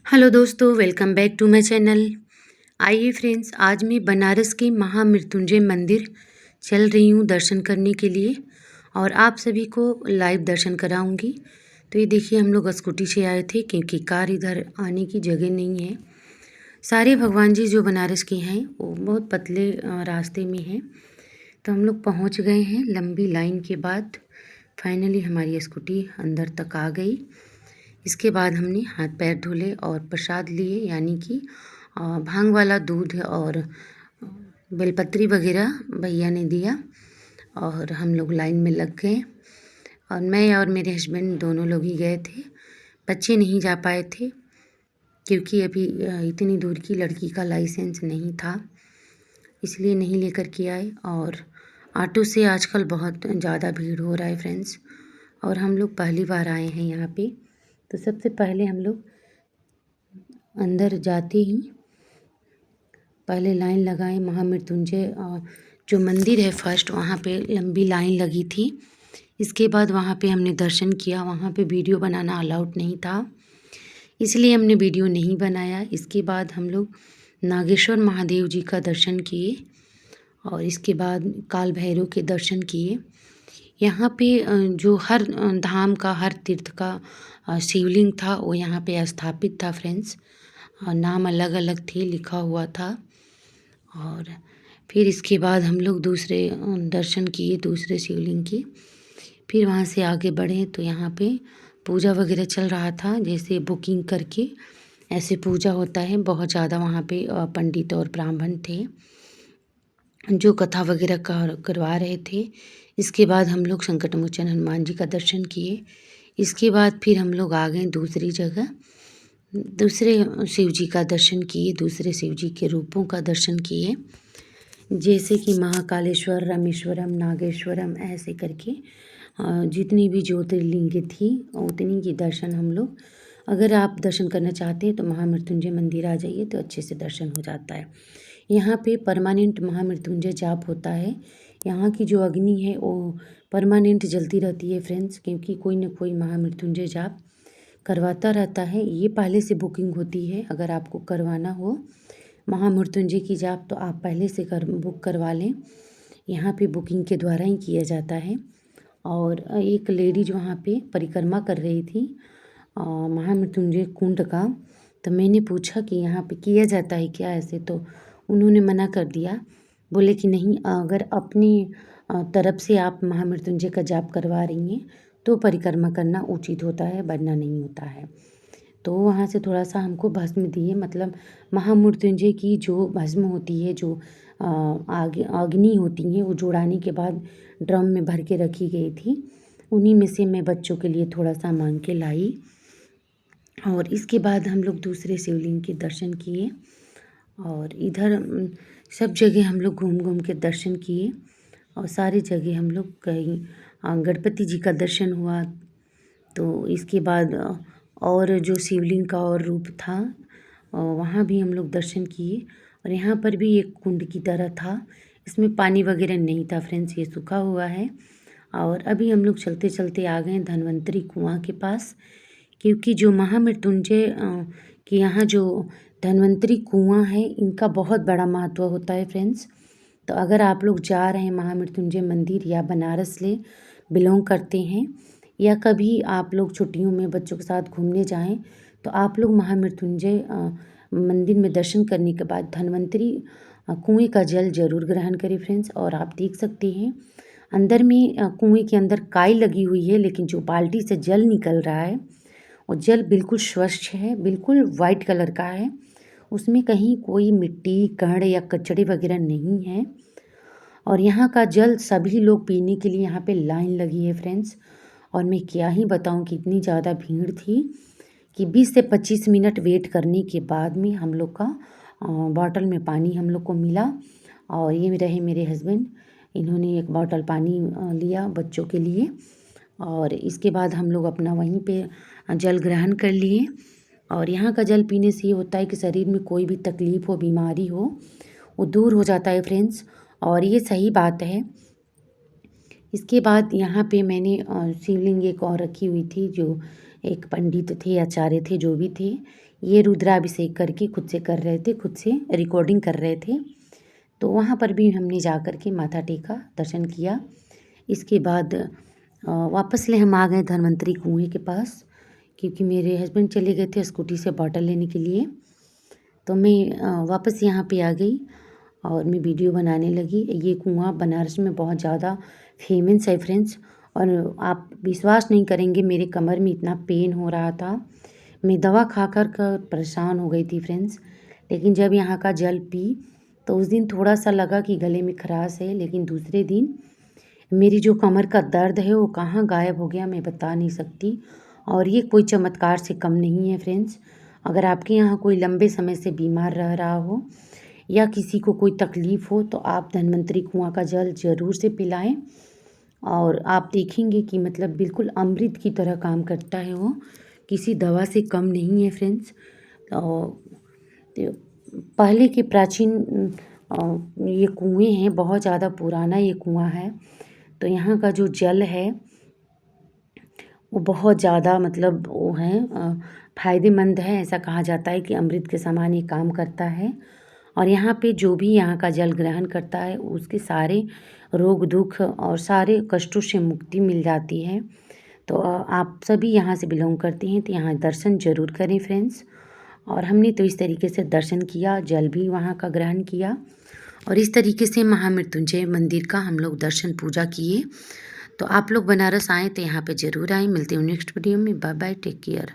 Hello दोस्तों, welcome back to my channel. आइए friends, आज मैं बनारस के महामृत्युंजय मंदिर चल रही हूँ दर्शन करने के लिए और आप सभी को लाइव दर्शन कराऊंगी। तो ये देखिए, हम लोग स्कूटी से आए थे क्योंकि कार इधर आने की जगह नहीं है। सारे भगवान जी जो बनारस के हैं वो बहुत पतले रास्ते में हैं। तो हम लोग पहुँच गए हैं लंबी लाइन के बाद। फाइनली हमारी स्कूटी अंदर तक आ गई। इसके बाद हमने हाथ पैर धोले और प्रसाद लिए, यानी कि भांग वाला दूध और बेलपत्री वगैरह भैया ने दिया और हम लोग लाइन में लग गए। और मैं और मेरे हस्बैंड दोनों लोग ही गए थे। बच्चे नहीं जा पाए थे क्योंकि अभी इतनी दूर की लड़की का लाइसेंस नहीं था, इसलिए नहीं लेकर के आए। और ऑटो से आजकल बहुत ज़्यादा भीड़ हो रहा है फ्रेंड्स, और हम लोग पहली बार आए हैं यहाँ पे। तो सबसे पहले हम लोग अंदर जाते ही पहले लाइन लगाए महामृत्युंजय जो मंदिर है फर्स्ट, वहाँ पे लंबी लाइन लगी थी। इसके बाद वहाँ पे हमने दर्शन किया। वहाँ पे वीडियो बनाना अलाउड नहीं था, इसलिए हमने वीडियो नहीं बनाया। इसके बाद हम लोग नागेश्वर महादेव जी का दर्शन किए और इसके बाद काल भैरव के दर्शन किए। यहाँ पे जो हर धाम का, हर तीर्थ का शिवलिंग था वो यहाँ पे स्थापित था फ्रेंड्स। नाम अलग अलग थे, लिखा हुआ था। और फिर इसके बाद हम लोग दूसरे दर्शन किए दूसरे शिवलिंग की। फिर वहाँ से आगे बढ़े तो यहाँ पे पूजा वगैरह चल रहा था, जैसे बुकिंग करके ऐसे पूजा होता है। बहुत ज़्यादा वहाँ पे पंडित और ब्राह्मण थे जो कथा वगैरह करवा रहे थे। इसके बाद हम लोग संकटमोचन हनुमान जी का दर्शन किए। इसके बाद फिर हम लोग आ गए दूसरी जगह, दूसरे शिव जी का दर्शन किए, दूसरे शिव जी के रूपों का दर्शन किए, जैसे कि महाकालेश्वर, रामेश्वरम, नागेश्वरम, ऐसे करके जितनी भी ज्योतिर्लिंग थी उतनी की दर्शन हम लोग। अगर आप दर्शन करना चाहते हैं तो महामृत्युंजय मंदिर आ जाइए तो अच्छे से दर्शन हो जाता है। यहाँ पे परमानेंट महामृत्युंजय जाप होता है। यहाँ की जो अग्नि है वो परमानेंट जलती रहती है फ्रेंड्स, क्योंकि कोई ना कोई महामृत्युंजय जाप करवाता रहता है। ये पहले से बुकिंग होती है। अगर आपको करवाना हो महामृत्युंजय की जाप तो आप पहले से बुक करवा लें। यहाँ पे बुकिंग के द्वारा ही किया जाता है। और एक लेडीज वहाँ पे परिक्रमा कर रही थी महामृत्युंजय कुंड का। तो मैंने पूछा कि यहाँ पे किया जाता है क्या ऐसे, तो उन्होंने मना कर दिया। बोले कि नहीं, अगर अपनी तरफ से आप महामृत्युंजय का जाप करवा रही हैं तो परिक्रमा करना उचित होता है, वरना नहीं होता है। तो वहाँ से थोड़ा सा हमको भस्म दिए, मतलब महामृत्युंजय की जो भस्म होती है, जो आग अग्नि होती है, वो जुड़ाने के बाद ड्रम में भर के रखी गई थी। उन्हीं में से मैं बच्चों के लिए थोड़ा सा मांग के लाई। और इसके बाद हम लोग दूसरे शिवलिंग के दर्शन किए और इधर सब जगह हम लोग घूम घूम के दर्शन किए। और सारी जगह हम लोग कहीं गणपति जी का दर्शन हुआ। तो इसके बाद और जो शिवलिंग का और रूप था वहाँ भी हम लोग दर्शन किए। और यहाँ पर भी एक कुंड की तरह था, इसमें पानी वगैरह नहीं था फ्रेंड्स, ये सूखा हुआ है। और अभी हम लोग चलते चलते आ गए धन्वंतरी कुआं के पास, क्योंकि जो महामृत्युंजय के यहाँ जो धन्वंतरी कुआं है, इनका बहुत बड़ा महत्व होता है फ्रेंड्स। तो अगर आप लोग जा रहे हैं महामृत्युंजय मंदिर या बनारस से बिलोंग करते हैं, या कभी आप लोग छुट्टियों में बच्चों के साथ घूमने जाएं, तो आप लोग महामृत्युंजय मंदिर में दर्शन करने के बाद धन्वंतरी कुएं का जल जरूर ग्रहण करें फ्रेंड्स। और आप देख सकते हैं अंदर में कुएं के अंदर काई लगी हुई है, लेकिन जो बाल्टी से जल निकल रहा है वो जल बिल्कुल स्वच्छ है, बिल्कुल वाइट कलर का है। उसमें कहीं कोई मिट्टी, कण या कचड़े वगैरह नहीं है। और यहाँ का जल सभी लोग पीने के लिए यहाँ पे लाइन लगी है फ्रेंड्स। और मैं क्या ही बताऊँ कि इतनी ज़्यादा भीड़ थी कि 20 से 25 मिनट वेट करने के बाद में हम लोग का बॉटल में पानी हम लोग को मिला। और ये रहे मेरे हस्बैंड, इन्होंने एक बॉटल पानी लिया बच्चों के लिए। और इसके बाद हम लोग अपना वहीं पे जल ग्रहण कर लिए। और यहाँ का जल पीने से ये होता है कि शरीर में कोई भी तकलीफ़ हो, बीमारी हो, वो दूर हो जाता है फ्रेंड्स। और ये सही बात है। इसके बाद यहाँ पे मैंने शिवलिंग एक और रखी हुई थी, जो एक पंडित थे, आचार्य थे, जो भी थे, ये रुद्राभिषेक करके खुद से कर रहे थे, खुद से रिकॉर्डिंग कर रहे थे। तो वहाँ पर भी हमने जा कर के माथा टेका, दर्शन किया। इसके बाद वापस हम आ गए धन्वंतरी कुएँ के पास, क्योंकि मेरे हस्बैंड चले गए थे स्कूटी से बॉटल लेने के लिए। तो मैं वापस यहाँ पे आ गई और मैं वीडियो बनाने लगी। ये कुआँ बनारस में बहुत ज़्यादा फेमस है फ्रेंड्स, और आप विश्वास नहीं करेंगे, मेरे कमर में इतना पेन हो रहा था, मैं दवा खा कर परेशान हो गई थी फ्रेंड्स। लेकिन जब यहाँ का जल पी तो उस दिन थोड़ा सा लगा कि गले में खराश है, लेकिन दूसरे दिन मेरी जो कमर का दर्द है वो कहाँ गायब हो गया मैं बता नहीं सकती। और ये कोई चमत्कार से कम नहीं है फ्रेंड्स। अगर आपके यहाँ कोई लंबे समय से बीमार रह रहा हो या किसी को कोई तकलीफ़ हो तो आप धन्वंतरी कुआँ का जल ज़रूर से पिलाएं, और आप देखेंगे कि मतलब बिल्कुल अमृत की तरह काम करता है वो, किसी दवा से कम नहीं है फ्रेंड्स। और तो पहले के प्राचीन ये कुएँ हैं, बहुत ज़्यादा पुराना ये कुआँ है। तो यहाँ का जो जल है वो बहुत ज़्यादा मतलब वो है फ़ायदेमंद है। ऐसा कहा जाता है कि अमृत के समान ये काम करता है। और यहाँ पे जो भी यहाँ का जल ग्रहण करता है उसके सारे रोग दुख और सारे कष्टों से मुक्ति मिल जाती है। तो आप सभी यहाँ से बिलोंग करते हैं तो यहाँ दर्शन ज़रूर करें फ्रेंड्स। और हमने तो इस तरीके से दर्शन किया, जल भी वहाँ का ग्रहण किया, और इस तरीके से महामृत्युंजय मंदिर का हम लोग दर्शन पूजा किए। तो आप लोग बनारस आएँ तो यहाँ पे ज़रूर आएँ। मिलते हैं नेक्स्ट वीडियो में। Bye bye, take care.